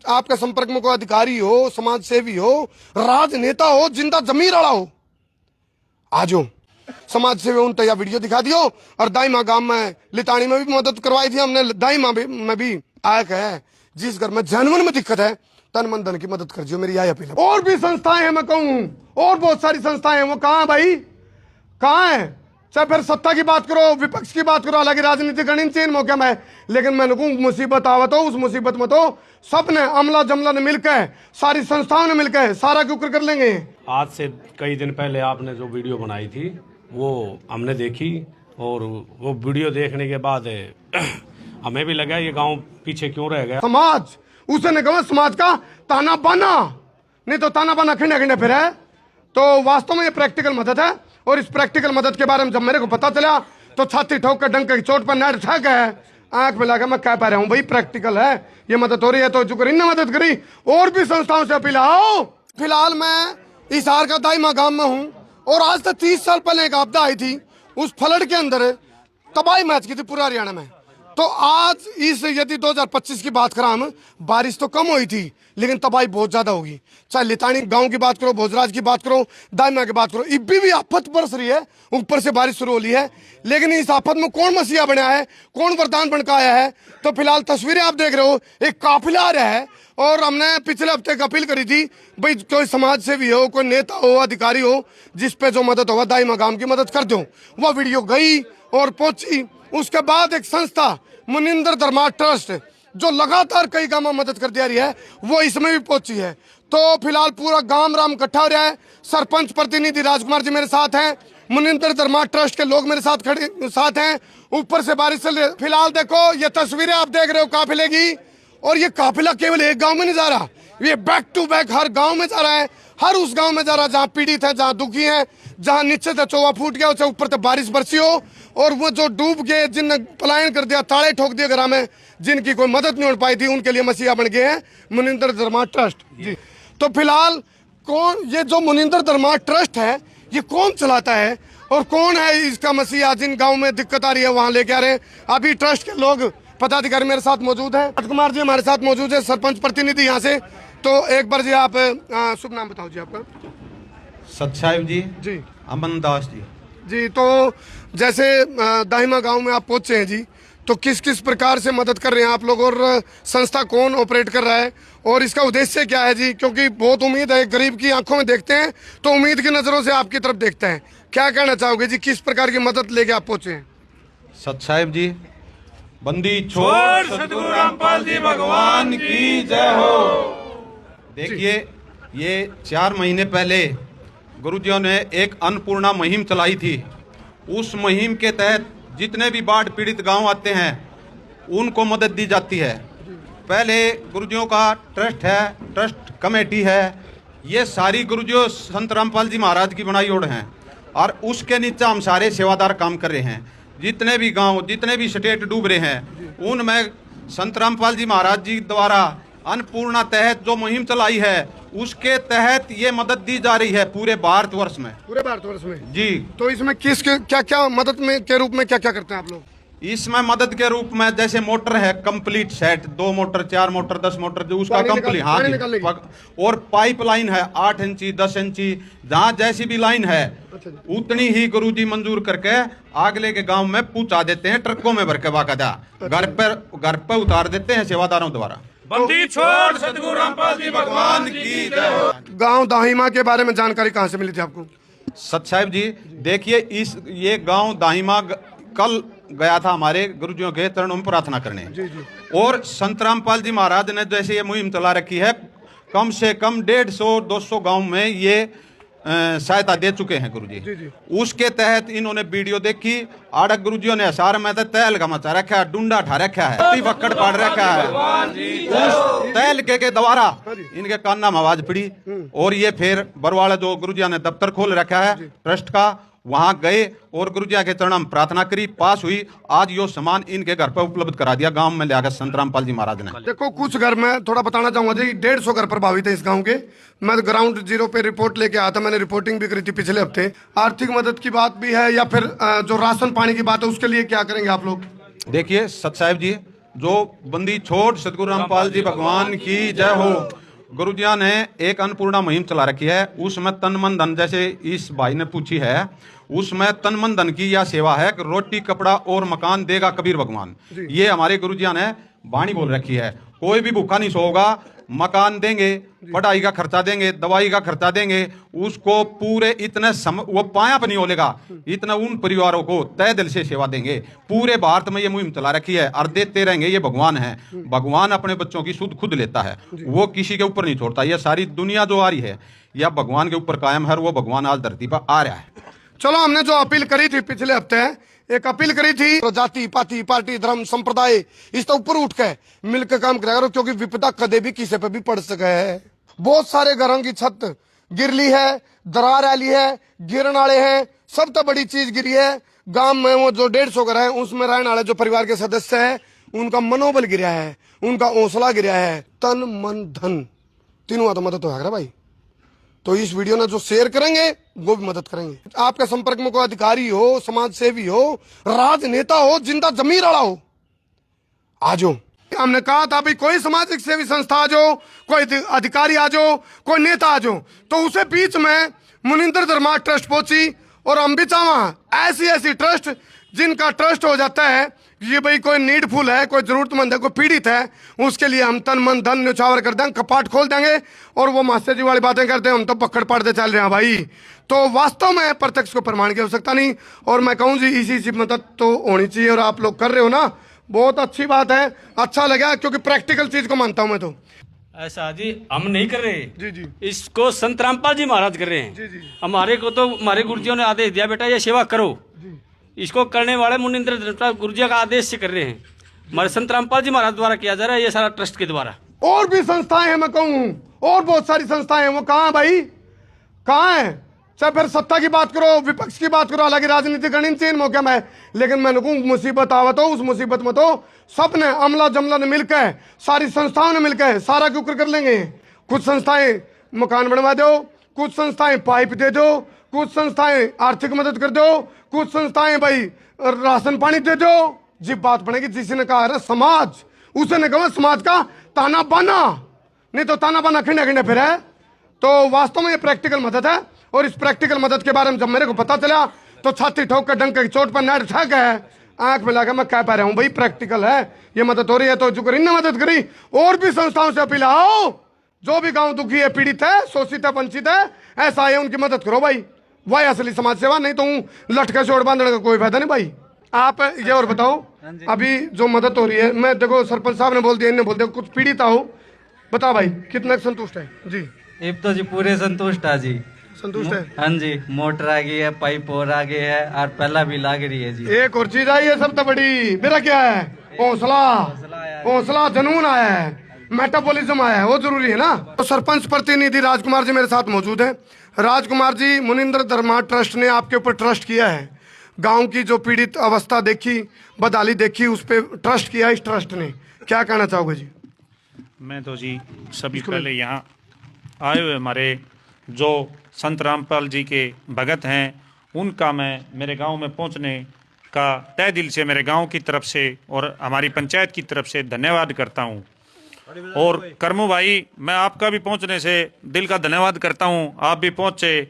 आपके संपर्क में कोई अधिकारी हो, समाज सेवी हो, राजनेता हो, जिंदा जमीर वाला हो, आ जाओ। समाज सेवी उन तैयार वीडियो दिखा दियो। और दाईमा गांव में लितानी में भी मदद करवाई थी हमने, दाईमा में भी आया है। जिस घर में जानवर में दिक्कत है, तन मन धन की मदद कर दियो, मेरी यही अपील है। और भी संस्थाएं हैं, मैं कहूं और बहुत सारी संस्थाएं हैं, वो कहाँ है भाई, कहाँ है? चाहे फिर सत्ता की बात करो, विपक्ष की बात करो, हालांकि राजनीति गणित चेन मौके में, लेकिन मैंने कहूं मुसीबत आवत हो, उस मुसीबत में तो सबने अमला जमला ने मिलकर, सारी संस्थाओं ने मिलकर सारा के ऊपर कर लेंगे। आज से कई दिन पहले आपने जो वीडियो बनाई थी वो हमने देखी, और वो वीडियो देखने के बाद हमें भी लगा ये गांव पीछे क्यों रह गया। समाज उसने कहा समाज का ताना बाना, नहीं तो ताना बाना खिंडे खिंडे फिर है। तो वास्तव में ये प्रैक्टिकल मदद है, और इस प्रैक्टिकल मदद के बारे में जब मेरे को पता चला तो छाती ठोक कर डंक की चोट पर नेट ठक है, आंख में लगा मैं कह पा रहा हूँ भाई प्रैक्टिकल है, ये मदद हो रही है। तो जो करी मदद करी, और भी संस्थाओं से अपील आओ। फिलहाल मैं हिसार का दाईमा गांव में हूँ, और आज से 30 साल पहले एक आपदा आई थी, उस फ्लड के अंदर तबाही मैच की थी पूरा हरियाणा में। तो आज इस यदि 2025 की बात करा हम, बारिश तो कम हुई थी लेकिन तबाही बहुत ज्यादा होगी। चाहे लितानी गांव की बात करो, भोजराज की बात करो, दाईमा की बात करो, इब्बी भी आफत बरस रही है, ऊपर से बारिश शुरू हो रही है। लेकिन इस आफत में कौन मसीहा बना है, कौन वरदान बन के आया है? तो फिलहाल तस्वीरें आप देख रहे हो, एक काफिला आ रहा है। और हमने पिछले हफ्ते एक अपील करी थी, भाई कोई समाज सेवी हो, कोई नेता हो, अधिकारी हो, जिस पे जो मदद होगा दाईमा गांव की मदद कर दो। वो वीडियो गई और पहुंची। उसके बाद एक संस्था मुनिंदर धर्मा ट्रस्ट, जो लगातार कई गांव में मदद कर दिया रही है, वो इसमें भी पहुंची है। तो फिलहाल पूरा गांव राम इकट्ठा हो रहा है। सरपंच प्रतिनिधि राजकुमार जी मेरे साथ हैं, मुनिंदर धर्मा ट्रस्ट के लोग मेरे साथ हैं। ऊपर से बारिश चल रही है। फिलहाल देखो ये तस्वीरें आप देख रहे हो काफिले की, और ये काफिला केवल एक गांव में नहीं जा रहा, ये बैक टू बैक हर गांव में जा रहा है। हर उस गांव में जा रहा है जहां पीड़ित है, जहां दुखी है, जहां नीचे से चौवा फूट गया, उसे ऊपर से बारिश बरसी हो, और वो जो डूब गए, जिनने पलायन कर दिया, ताले ठोक दिए घर में, जिनकी कोई मदद नहीं हो पाई थी, उनके लिए मसीहा बन गए हैं मुनिंदर धर्मा ट्रस्ट जी। तो फिलहाल कौन ये जो मुनिंदर धर्मा ट्रस्ट है, ये कौन चलाता है और कौन है इसका मसीहा? जिन गाँव में दिक्कत आ रही है वहां लेके आ रहे हैं। अभी ट्रस्ट के लोग पदाधिकारी मेरे साथ मौजूद है, राजकुमार जी हमारे साथ मौजूद है, सरपंच प्रतिनिधि यहाँ से। तो एक बार जी आप शुभ नाम बताओ जी आपका। सतसाहिब जी, अमन दास जी। तो जैसे दाहिमा गांव में आप पहुंचे हैं जी, तो किस किस प्रकार से मदद कर रहे हैं आप लोग, और संस्था कौन ऑपरेट कर रहा है, और इसका उद्देश्य क्या है जी? क्योंकि बहुत उम्मीद है, गरीब की आंखों में देखते हैं तो उम्मीद की नजरों से आपकी तरफ देखते हैं। क्या कहना चाहोगे जी, किस प्रकार की मदद लेके आप पहुंचे हैं? सतसाहिब जी, बंदी छोड़ सतगुरु रामपाल जी भगवान की जय हो। देखिए, ये 4 महीने पहले गुरुजियों ने एक अन्नपूर्णा मुहिम चलाई थी। उस मुहिम के तहत जितने भी बाढ़ पीड़ित गांव आते हैं उनको मदद दी जाती है। पहले गुरुजियों का ट्रस्ट है, ट्रस्ट कमेटी है, ये सारी गुरुजियों संत रामपाल जी महाराज की बनाई ओर हैं, और उसके नीचे हम सारे सेवादार काम कर रहे हैं। जितने भी गांव, जितने भी स्टेट डूब रहे हैं, उनमें संत रामपाल जी महाराज जी द्वारा अन्नपूर्णा तहत जो मुहिम चलाई है, उसके तहत ये मदद दी जा रही है पूरे भारतवर्ष में। पूरे भारतवर्ष में जी। तो इसमें किस क्या क्या मदद में के रूप में क्या क्या करते हैं आप लोग? इसमें मदद के रूप में जैसे मोटर है complete set, 2 motor, 4 motor, 10 motor, जो उसका कंप्लीट, हाँ जी। और पाइप लाइन है 8 इंची, 10 इंची, जहाँ जैसी भी लाइन है उतनी ही गुरुजी मंजूर करके अगले के गांव में पहुंचा देते हैं, ट्रकों में भर के बाकायदा घर पर उतार देते हैं सेवादारों द्वारा। बंदी छोड़ सतगुरु रामपाल जी भगवान की जय हो। गांव दाहिमा के बारे में जानकारी कहाँ से मिली थी आपको? सतसाहिब जी, देखिए ये गांव दाहिमा कल गया था हमारे गुरुजियों के चरणों में प्रार्थना करने जी। और संत रामपाल जी महाराज ने जैसे ये मुहिम चला रखी है, कम से कम 150-200 गांव में ये सहायता दे चुके हैं गुरुजी। जी। उसके तहत इन्होंने वीडियो देखी, आड़क गुरुजियों ने सार में तो तैल का मचा रखा है, डूंडा ठा रखा है, वक्कड़ पाड़ रखा है। उस तैल के द्वारा इनके कान्ना में आवाज पड़ी, और ये फिर बरवाड़ा जो गुरुजिया ने दफ्तर खोल रखा है ट्रस्ट का, वहां गए और गुरुजिया के चरणों में प्रार्थना करी, पास हुई। आज यो सामान इनके घर पर उपलब्ध करा दिया गांव में ले संत रामपाल जी महाराज ने। देखो, कुछ घर में थोड़ा बताना चाहूंगा जी, 150 घर प्रभावित है इस गांव के। मैं ग्राउंड जीरो पे रिपोर्ट लेके आया था, मैंने रिपोर्टिंग भी करी थी पिछले हफ्ते। आर्थिक मदद की बात भी है, या फिर जो राशन पानी की बात है, उसके लिए क्या करेंगे आप लोग? देखिए सत साहिब जी, जो बंदी छोड़ सतगुरु रामपाल जी भगवान की जय हो। गुरु जी ने एक अन्नपूर्णा मुहिम चला रखी है, उसमें तन मन धन, जैसे इस भाई ने पूछी है, उसमें तन मन धन की यह सेवा है कि रोटी कपड़ा और मकान देगा कबीर भगवान। ये हमारे गुरु जी ने वाणी बोल रखी है। कोई भी भूखा नहीं सोएगा, मकान देंगे, पढ़ाई का खर्चा देंगे, दवाई का खर्चा देंगे, उसको पूरे इतने वो पाया पर नहीं होलेगा, इतना उन परिवारों को तय दिल से सेवा देंगे। पूरे भारत में ये मुहिम चला रखी है और देते रहेंगे। ये भगवान है, भगवान अपने बच्चों की सुध खुद लेता है, वो किसी के ऊपर नहीं छोड़ता। ये सारी दुनिया जो आ रही है यह भगवान के ऊपर कायम है, और वो भगवान आज धरती पर आ रहा है। चलो, हमने जो अपील करी थी पिछले हफ्ते, एक अपील करी थी, तो जाति पाति पार्टी धर्म संप्रदाय इसके ऊपर उठ के मिलकर काम करेगा, क्योंकि विपदा कदे भी किसी पे भी पड़ सके है। बहुत सारे घरों की छत गिरली है, दरार आली है, गिरन वाले हैं, सब तो बड़ी चीज गिरी है। गांव में वो जो 150 घर है उसमें रहने वाले जो परिवार के सदस्य है उनका मनोबल गिरा है, उनका हौसला गिरा है, तन मन धन तीनों तो मदद होगा भाई। तो इस वीडियो ने जो शेयर करेंगे वो भी मदद करेंगे। आपके संपर्क में कोई अधिकारी हो, समाज सेवी हो, राजनेता हो, जिंदा जमीर वाला हो, आ जाओ। हमने कहा था भाई कोई सामाजिक सेवी संस्था आ जाओ, कोई अधिकारी आ जाओ, कोई नेता आ जाओ, तो उसे बीच में मुनिंदर धर्मा ट्रस्ट पहुंची, और हम भी चाहवा ऐसी ट्रस्ट जिनका ट्रस्ट हो जाता है ये भाई कोई नीडफुल है, कोई जरूरतमंद है, कोई पीड़ित है, उसके लिए हम तन मन धन न्यौछावर कर देंगे, कपाट खोल देंगे, और वो मास्टर जी वाली बातें करते हैं हम तो पकड़ पड़ते चल रहे हैं भाई। तो वास्तव में प्रत्यक्ष को प्रमाण की आवश्यकता नहीं, और मैं कहूँ जी इसी मदद तो होनी चाहिए, और आप लोग कर रहे हो ना, बहुत अच्छी बात है, अच्छा लगा, क्योंकि प्रैक्टिकल चीज को मानता हूँ मैं। तो ऐसा जी हम नहीं कर रहे जी जी, इसको संत रामपाल जी महाराज कर रहे हैं जी जी, हमारे को तो हमारे गुरुजियों ने आदेश दिया बेटा ये सेवा करो, इसको करने वाले मुनिंद्र गुरुजी का आदेश से कर रहे हैं। हमारे संत रामपाल जी महाराज द्वारा किया जा रहा है ये सारा ट्रस्ट के द्वारा। और भी संस्थाएं हैं, मैं कहूँ और बहुत सारी संस्थाएं हैं, वो कहाँ है भाई, कहाँ है? चाहे फिर सत्ता की बात करो, विपक्ष की बात करो, हालांकि राजनीति करनी चाहिए मौके में, लेकिन मैंने कहूँ मुसीबत आवत हो, उस मुसीबत में तो सबने अमला जमला ने मिलकर, सारी संस्थाओं ने मिलकर सारा के ऊपर कर लेंगे। कुछ संस्थाएं मकान बनवा दो, कुछ संस्थाएं पाइप दे दो, कुछ संस्थाएं आर्थिक मदद कर दो, कुछ संस्थाएं भाई राशन पानी दे दो। जी बात बनेगी, जिसने कहा है समाज, उसने कहा समाज का ताना बाना, नहीं तो ताना बाना खिंडे खिंडे फिर है। तो वास्तव में ये प्रैक्टिकल मदद है, और इस प्रैक्टिकल मदद के बारे में जब मेरे को पता चला तो छाती ठोक कर डंक की चोट पर नेट ठग है, आंख में लगा मैं कह पा रहा हूँ भाई प्रैक्टिकल है, ये मदद हो रही है। तो जो ने मदद करी, और भी संस्थाओं से अपील, आओ जो भी गांव दुखी है, पीड़ित है, शोषित है, वंचित है, ऐसा है, उनकी मदद करो भाई, वही असली समाज सेवा, नहीं तो लटके चोट बांधने का कोई फायदा नहीं भाई। आप ये और बताओ, अभी जो मदद हो रही है, मैं देखो सरपंच साहब ने बोल दिया, इन्हें बोल दिया, कुछ पीड़ित हो, बताओ भाई कितना संतुष्ट है जी? अब तो जी पूरे संतुष्ट है जी, संतुष्ट है। हाँ जी, मोटर आ गई है, पाइप और आ गई है, और पहला भी लाग रही है जी। एक और चीज आई है सब तो बड़ी, मेरा क्या है, हौसला जुनून आया है, मेटाबॉलिज्म आया है, वो जरूरी है ना। तो सरपंच प्रतिनिधि राजकुमार जी मेरे साथ मौजूद है। राजकुमार जी, मुनिंद्र धर्मा ट्रस्ट ने आपके ऊपर ट्रस्ट किया है, गांव की जो पीड़ित अवस्था देखी, बदहाली देखी, उस पर ट्रस्ट किया इस ट्रस्ट ने, क्या कहना चाहोगे जी? मैं तो जी सभी पहले यहाँ आए हुए हमारे जो संत रामपाल जी के भगत हैं, उनका मैं मेरे गांव में पहुंचने का तय दिल से मेरे गांव की तरफ से और हमारी पंचायत की तरफ से धन्यवाद करता हूं। और करमू भाई, मैं आपका भी पहुंचने से दिल का धन्यवाद करता हूं, आप भी पहुंचे,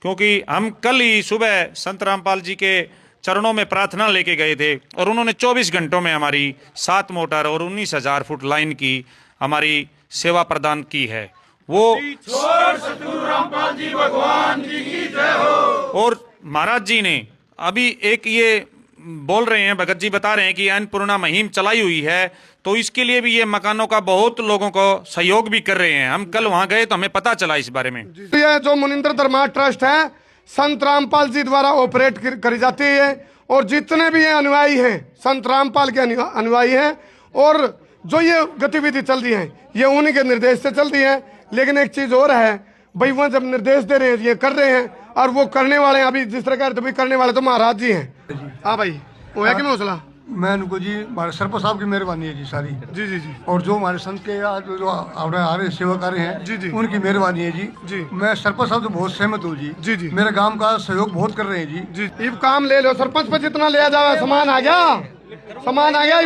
क्योंकि हम कल ही सुबह संत रामपाल जी के चरणों में प्रार्थना लेके गए थे, और उन्होंने 24 घंटों में हमारी 7 मोटर और 19,000 फुट लाइन की हमारी सेवा प्रदान की है। वो सतगुरु रामपाल जी भगवान की जय हो। और महाराज जी ने अभी एक ये बोल रहे हैं, भगत जी बता रहे हैं कि अन्नपूर्णा मुहिम चलाई हुई है, तो इसके लिए भी ये मकानों का बहुत लोगों को सहयोग भी कर रहे हैं। हम कल वहां गए तो हमें पता चला इस बारे में। ये जो मुनिंद्र धर्मा ट्रस्ट है, संत रामपाल जी द्वारा ऑपरेट करी जाती है, और जितने भी ये अनुयायी हैं संत रामपाल के अनुयायी हैं, और जो ये गतिविधि चल रही है ये उन्हीं के निर्देश से चल रही है। लेकिन एक चीज और है भाई, वह जब निर्देश दे रहे हैं ये कर रहे हैं, और वो करने वाले हैं, अभी जिस तरह का करने वाले तो महाराज जी हैं। हाँ भाई, वो है कि मैं हौसला मैं उनको जी, हमारे सरपंच साहब की मेहरबानी है जी सारी। जी जी जी। और जो हमारे संत के जो आ रहे सेवा कर रहे हैं जी जी, उनकी मेहरबानी है जी। जी, मैं सरपंच साहब से बहुत सहमत हूँ जी। जी जी, मेरे गांव का सहयोग बहुत कर रहे हैं जी। जी, ये काम ले लो, सरपंच पर जितना लिया जाए सामान आ गया, सामान आ गया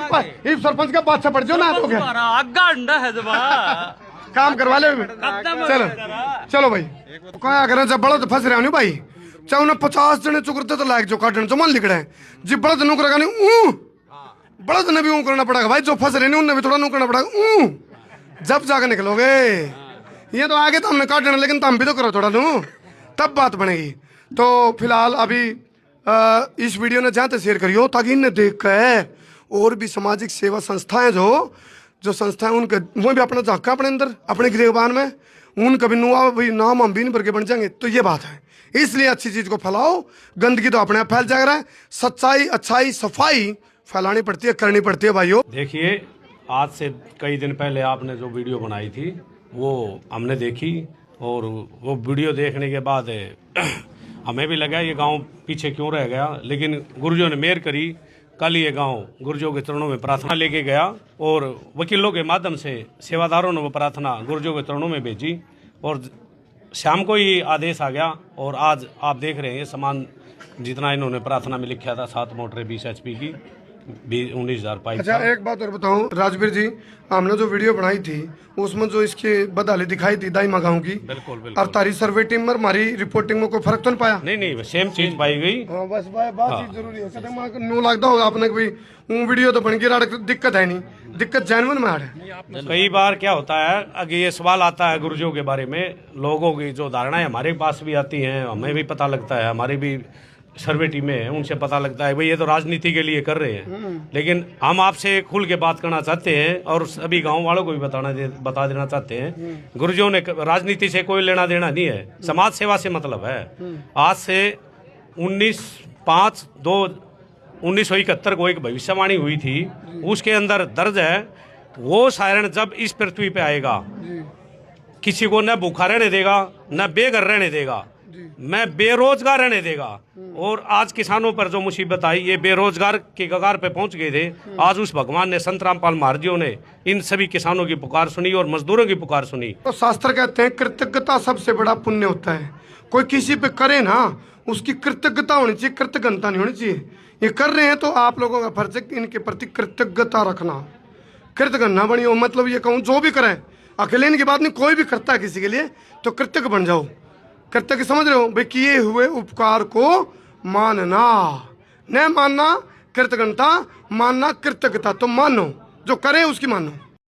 इस सरपंच का बादशाह पड़ जाओ ना तो क्या आगा अंडा है जबा काम करवा ले चलो चलो भाई क्या करें जब बड़ा तो फंस रहे हो नहीं भाई चाहे उन्हें 50 जने चुकरते तो लायक जो काटने जो मन लिख रहे हैं जी बड़ा तो नौकर का नहीं बड़ा तो भी ऊँ करना पड़ेगा भाई जो फंस रहे नहीं उन्हें भी थोड़ा नू करना पड़ेगा जब जाकर निकलोगे ये तो आगे तो हमने काट देना लेकिन तुम भी तो करो थोड़ा नू तब बात बनेगी। तो फिलहाल अभी इस वीडियो ने जहाँ शेयर करियो ताकि इन्हें देख कर और भी सामाजिक सेवा संस्थाएं जो संस्थाएं उनके वो भी अपना झाँका अपने अंदर अपने गिरबान में उनका भी नुआ भाई नाम हम भी नहीं भर के बन जाएंगे। तो ये बात है, इसलिए अच्छी चीज को फैलाओ, गंदगी तो अपने आप फैल जाएगा। सच्चाई अच्छाई सफाई फैलानी पड़ती है, करनी पड़ती है भाइयों। देखिए आज से कई दिन पहले आपने जो वीडियो बनाई थी वो हमने देखी और वो वीडियो देखने के बाद हमें भी लगा ये गांव पीछे क्यों रह गया, लेकिन गुरुजों ने मेहर करी। कल ये गांव गुरुजों के चरणों में प्रार्थना लेके गया और वकीलों के माध्यम से सेवादारों ने वो प्रार्थना गुरुजों के चरणों में भेजी और शाम को ही आदेश आ गया। और आज आप देख रहे हैं ये सामान जितना इन्होंने प्रार्थना में लिखा था 7 मोटरें 20 HP की 19,000 पाइप। अच्छा एक बात और बताऊं राजवीर जी, हमने जो वीडियो बनाई थी उसमें जो इसकी बदहाली दिखाई थी दाई गाँव की, बिल्कुल बिल्कुल, और तारी सर्वे टीम में हमारी रिपोर्टिंग में कोई फर्क तो नहीं पाया? नहीं सेम चीज पाई गई। हाँ, बस बात चीज जरूरी है। कदम न्यू लगता होगा आपने कि वो वीडियो तो बन गई, दिक्कत है नहीं, दिक्कत जेन्युइन में आ रहा है। कई बार क्या होता है अगर ये सवाल आता है गुरुजों के बारे में, लोगों की जो धारणाएं हमारे पास भी आती हैं, हमें भी पता लगता है, हमारी भी सर्वे टीमें हैं उनसे पता लगता है भाई ये तो राजनीति के लिए कर रहे हैं, लेकिन हम आपसे खुल के बात करना चाहते हैं और सभी गांव वालों को भी बता देना चाहते हैं गुरुजों ने राजनीति से कोई लेना देना नहीं है, समाज सेवा से मतलब है। आज से 1971 को एक भविष्यवाणी हुई थी, उसके अंदर दर्ज है वो सायरन जब इस पृथ्वी पे आएगा किसी को न भूखा रहने देगा न बेघर रहने देगा, मैं बेरोजगार रहने देगा। और आज किसानों पर जो मुसीबत आई ये बेरोजगार के कगार पे पहुंच गए थे। आज उस भगवान ने संत रामपाल महाराजियों ने इन सभी किसानों की पुकार सुनी और मजदूरों की पुकार सुनी। तो शास्त्र कहते हैं कृतज्ञता सबसे बड़ा पुण्य होता है। कोई किसी पे करे ना उसकी कृतज्ञता होनी चाहिए, कृतज्ञता नहीं होनी चाहिए। ये कर रहे हैं तो आप लोगों का फर्ज है इनके प्रति कृतज्ञता रखना, कृतज्ञ बनी हो। मतलब ये कहूँ जो भी करें अकेले की बात नहीं, कोई भी करता है किसी के लिए तो कृतज्ञ बन जाओ। कृतज्ञ समझ रहे हो भाई, किए हुए उपकार को मानना, न मानना कृतज्ञता, मानना कृतज्ञता। तो मानो जो करे उसकी मानो।